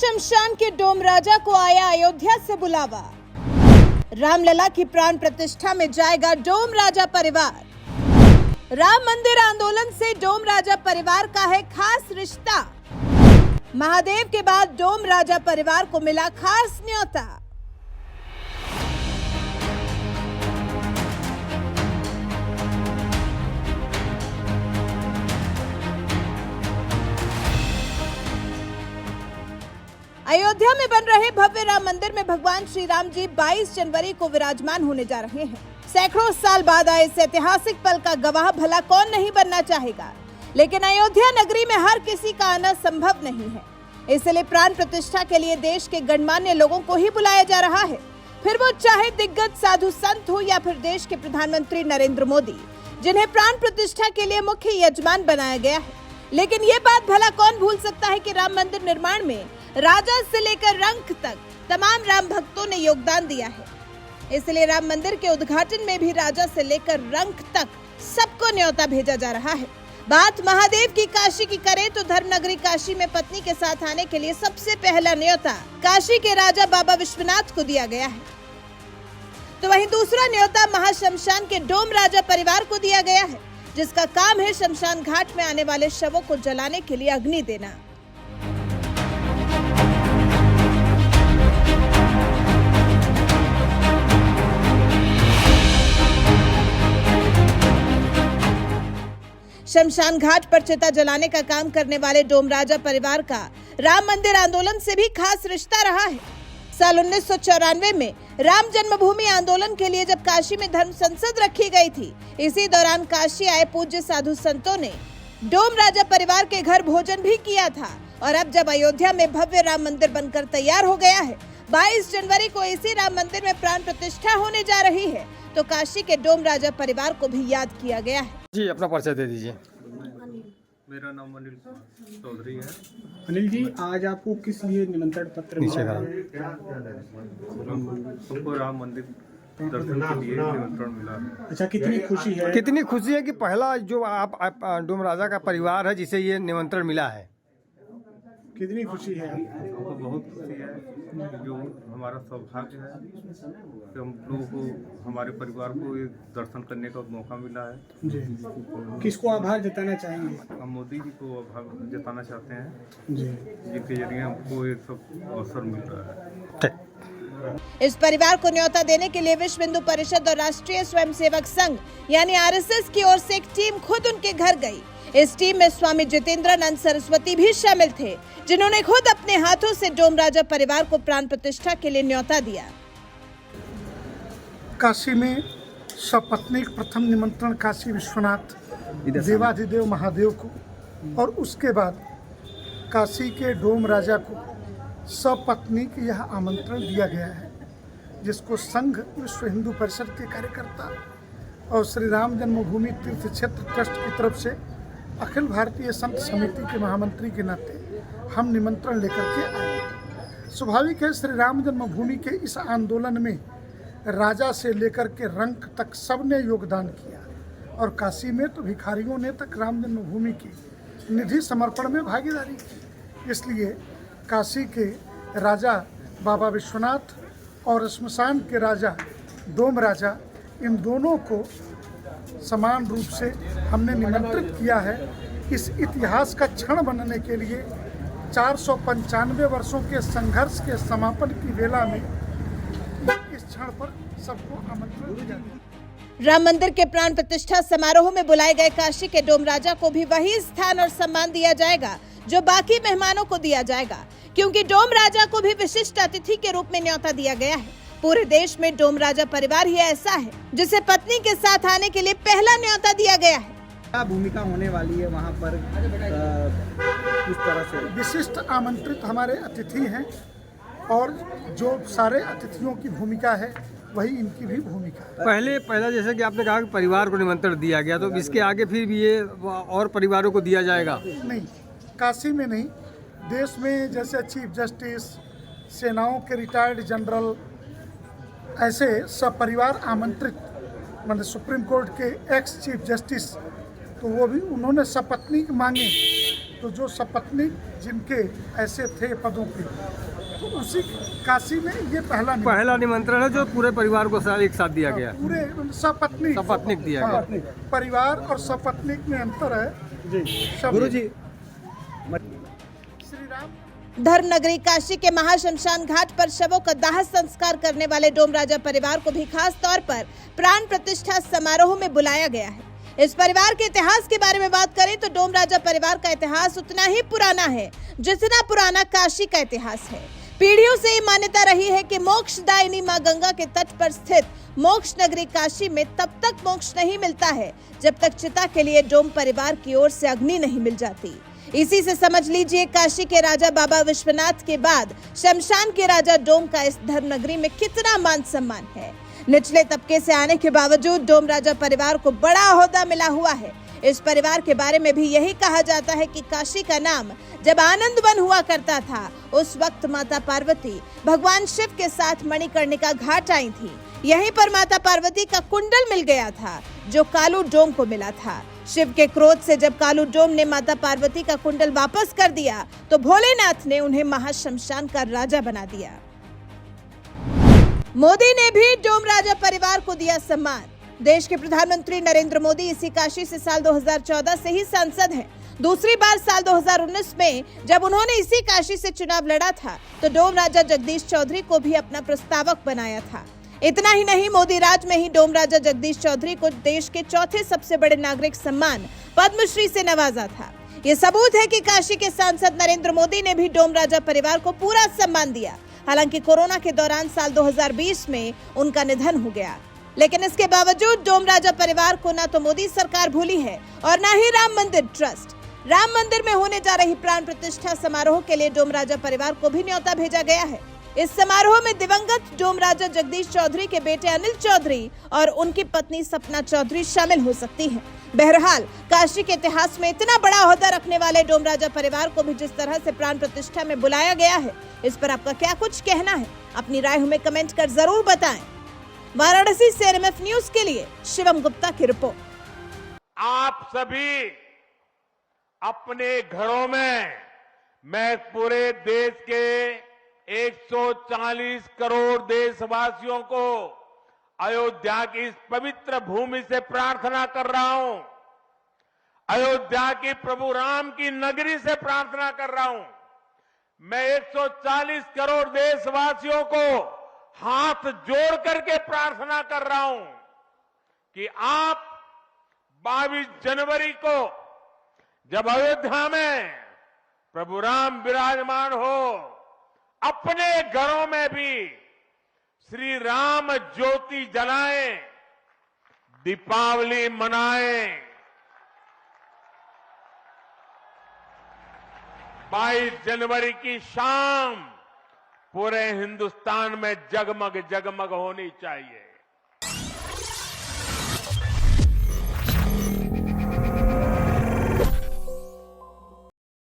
महाशमशान के डोम राजा को आया अयोध्या से बुलावा। रामलला की प्राण प्रतिष्ठा में जाएगा डोम राजा परिवार। राम मंदिर आंदोलन से डोम राजा परिवार का है खास रिश्ता। महादेव के बाद डोम राजा परिवार को मिला खास न्योता। अयोध्या में बन रहे भव्य राम मंदिर में भगवान श्री राम जी 22 जनवरी को विराजमान होने जा रहे हैं। सैकड़ों साल बाद आए इस ऐतिहासिक पल का गवाह भला कौन नहीं बनना चाहेगा, लेकिन अयोध्या नगरी में हर किसी का आना संभव नहीं है। इसलिए प्राण प्रतिष्ठा के लिए देश के गणमान्य लोगों को ही बुलाया जा रहा है, फिर वो चाहे दिग्गज साधु संत हो या फिर देश के प्रधानमंत्री नरेंद्र मोदी, जिन्हें प्राण प्रतिष्ठा के लिए मुख्य यजमान बनाया गया है। लेकिन ये बात भला कौन भूल सकता है कि राम मंदिर निर्माण में राजा से लेकर रंक तक तमाम राम भक्तों ने योगदान दिया है। इसलिए राम मंदिर के उद्घाटन में भी राजा से लेकर रंक तक सबको न्योता भेजा जा रहा है। बात महादेव की काशी की करें तो धर्मनगरी काशी में पत्नी के साथ आने के लिए सबसे पहला न्योता काशी के राजा बाबा विश्वनाथ को दिया गया है, तो वहीं दूसरा न्योता महाशमशान के डोम राजा परिवार को दिया गया है, जिसका काम है शमशान घाट में आने वाले शवों को जलाने के लिए अग्नि देना। शमशान घाट पर चिता जलाने का काम करने वाले डोम राजा परिवार का राम मंदिर आंदोलन से भी खास रिश्ता रहा है। साल 1994 में राम जन्मभूमि आंदोलन के लिए जब काशी में धर्म संसद रखी गई थी, इसी दौरान काशी आए पूज्य साधु संतों ने डोम राजा परिवार के घर भोजन भी किया था। और अब जब अयोध्या में भव्य राम मंदिर बनकर तैयार हो गया है, 22 जनवरी को इसी राम मंदिर में प्राण प्रतिष्ठा होने जा रही है, तो काशी के डोम राजा परिवार को भी याद किया गया है। जी, अपना परिचय दे दीजिए। मेरा नाम अनिल चौधरी है। अनिल जी, आज आपको किस लिए निमंत्रण पत्र मिला है? हमको राम मंदिर दर्शन के लिए निमंत्रण मिला है। अच्छा, कितनी खुशी है? कितनी खुशी है कि पहला जो आप डोम राजा का परिवार है जिसे ये निमंत्रण मिला है। कितनी खुशी है? हमको बहुत खुशी है, जो हमारा सौभाग्य है कि हम लोगों को, हमारे परिवार को ये दर्शन करने का मौका मिला है। जी, किसको आभार जताना चाहेंगे? हम मोदी जी को आभार जताना चाहते हैं, जी, जिनके जरिए हमको ये सब अवसर मिल रहा है। इस परिवार को न्योता देने के लिए विश्व हिंदू परिषद और राष्ट्रीय स्वयंसेवक संघ यानी आरएसएस की ओर से एक टीम खुद उनके घर गई। इस टीम में स्वामी जितेंद्रानंद सरस्वती भी शामिल थे, जिन्होंने खुद अपने हाथों से डोम राजा परिवार को प्राण प्रतिष्ठा के लिए न्योता दिया। काशी में सपत्नीक प्रथम निमंत्रण काशी विश्वनाथ देवाधिदेव महादेव को, और उसके बाद काशी के डोम राजा को सपत्नीक यह आमंत्रण दिया गया है, जिसको संघ विश्व हिंदू परिषद के कार्यकर्ता और श्री राम जन्मभूमि तीर्थ क्षेत्र ट्रस्ट की तरफ से अखिल भारतीय संत समिति के महामंत्री के नाते हम निमंत्रण लेकर के आए। स्वाभाविक है, श्री राम जन्मभूमि के इस आंदोलन में राजा से लेकर के रंक तक सबने योगदान किया, और काशी में तो भिखारियों ने तक राम जन्मभूमि की निधि समर्पण में भागीदारी की। इसलिए काशी के राजा बाबा विश्वनाथ और श्मशान के राजा डोम राजा, इन दोनों को समान रूप से हमने निमंत्रित किया है। इस इतिहास का क्षण बनने के लिए 495 वर्षों के संघर्ष के समापन की वेला में इस क्षण पर सबको आमंत्रण दिया। राम मंदिर के प्राण प्रतिष्ठा समारोह में बुलाए गए काशी के डोम राजा को भी वही स्थान और सम्मान दिया जाएगा जो बाकी मेहमानों को दिया जाएगा, क्योंकि डोम राजा को भी विशिष्ट अतिथि के रूप में न्योता दिया गया है। पूरे देश में डोम राजा परिवार ही ऐसा है जिसे पत्नी के साथ आने के लिए पहला न्योता दिया गया है। क्या भूमिका होने वाली है वहाँ पर, किस तरह से? विशिष्ट आमंत्रित हमारे अतिथि हैं, और जो सारे अतिथियों की भूमिका है वही इनकी भी भूमिका है। पहला जैसे कि आपने कहा कि परिवार को निमंत्रण दिया गया, तो इसके आगे फिर भी ये और परिवारों को दिया जाएगा? नहीं, काशी में नहीं, देश में जैसे चीफ जस्टिस, सेनाओं के रिटायर्ड जनरल, ऐसे सब परिवार आमंत्रित, मतलब सुप्रीम कोर्ट के एक्स चीफ जस्टिस, तो वो भी उन्होंने सपत्नीक मांगे तो जो सपत्नीक जिनके ऐसे थे पदों पे, तो उसी काशी में ये पहला निमंत्रण है जो पूरे परिवार को एक साथ दिया गया। पूरे सपत्नीक सपत्नीक दिया गया। परिवार और सपत्नीक में अंतर है जी। गुरु जी, श्री राम धर्मनगरी काशी के महाशमशान घाट पर शवों का दाह संस्कार करने वाले डोम राजा परिवार को भी खास तौर पर प्राण प्रतिष्ठा समारोह में बुलाया गया है। इस परिवार के इतिहास के बारे में बात करें तो डोम राजा परिवार का इतिहास उतना ही पुराना है जितना पुराना काशी का इतिहास है। पीढ़ियों से ये मान्यता रही है कि मोक्षदायिनी मां गंगा के तट पर स्थित मोक्ष नगरी काशी में तब तक मोक्ष नहीं मिलता है जब तक चिता के लिए डोम परिवार की ओर से अग्नि नहीं मिल जाती। इसी से समझ लीजिए काशी के राजा बाबा विश्वनाथ के बाद शमशान के राजा डोम का इस धर्मनगरी में कितना मान सम्मान है। निचले तबके से आने के बावजूद डोम राजा परिवार को बड़ा ओहदा मिला हुआ है। इस परिवार के बारे में भी यही कहा जाता है कि काशी का नाम जब आनंद वन हुआ करता था उस वक्त माता पार्वती भगवान शिव के साथ मणिकर्णिका घाट आई थी। यहीं पर माता पार्वती का कुंडल मिल गया था जो कालू डोम को मिला था। शिव के क्रोध से जब कालू डोम ने माता पार्वती का कुंडल वापस कर दिया तो भोलेनाथ ने उन्हें महाशमशान का राजा बना दिया। मोदी ने भी डोम राजा परिवार को दिया सम्मान। देश के प्रधानमंत्री नरेंद्र मोदी इसी काशी से साल 2014 से ही सांसद हैं। दूसरी बार साल 2019 में जब उन्होंने इसी काशी से चुनाव लड़ा था तो डोम राजा जगदीश चौधरी को भी अपना प्रस्तावक बनाया था। इतना ही नहीं, मोदी राज में ही डोम राजा जगदीश चौधरी को देश के चौथे सबसे बड़े नागरिक सम्मान पद्मश्री से नवाजा था। ये सबूत है कि काशी के सांसद नरेंद्र मोदी ने भी डोम राजा परिवार को पूरा सम्मान दिया। हालांकि कोरोना के दौरान साल 2020 में उनका निधन हो गया, लेकिन इसके बावजूद डोम राजा परिवार को न तो मोदी सरकार भूली है और न ही राम मंदिर ट्रस्ट। राम मंदिर में होने जा रही प्राण प्रतिष्ठा समारोह के लिए डोम राजा परिवार को भी न्योता भेजा गया है। इस समारोह में दिवंगत डोम राजा जगदीश चौधरी के बेटे अनिल चौधरी और उनकी पत्नी सपना चौधरी शामिल हो सकती हैं। बहरहाल काशी के इतिहास में इतना बड़ा ओहदा रखने वाले डोम राजा परिवार को भी जिस तरह से प्राण प्रतिष्ठा में बुलाया गया है, इस पर आपका क्या कुछ कहना है? अपनी राय हमें कमेंट कर जरूर बताएं। वाराणसी से NMF न्यूज के लिए शिवम गुप्ता की रिपोर्ट। आप सभी अपने घरों में, मैं पूरे देश के 140 करोड़ देशवासियों को अयोध्या की इस पवित्र भूमि से प्रार्थना कर रहा हूं। अयोध्या की प्रभु राम की नगरी से प्रार्थना कर रहा हूं। मैं 140 करोड़ देशवासियों को हाथ जोड़ करके प्रार्थना कर रहा हूं कि आप 22 जनवरी को जब अयोध्या में प्रभु राम विराजमान हो, अपने घरों में भी श्री राम ज्योति जलाएं, दीपावली मनाएं। 22 जनवरी की शाम पूरे हिंदुस्तान में जगमग जगमग होनी चाहिए।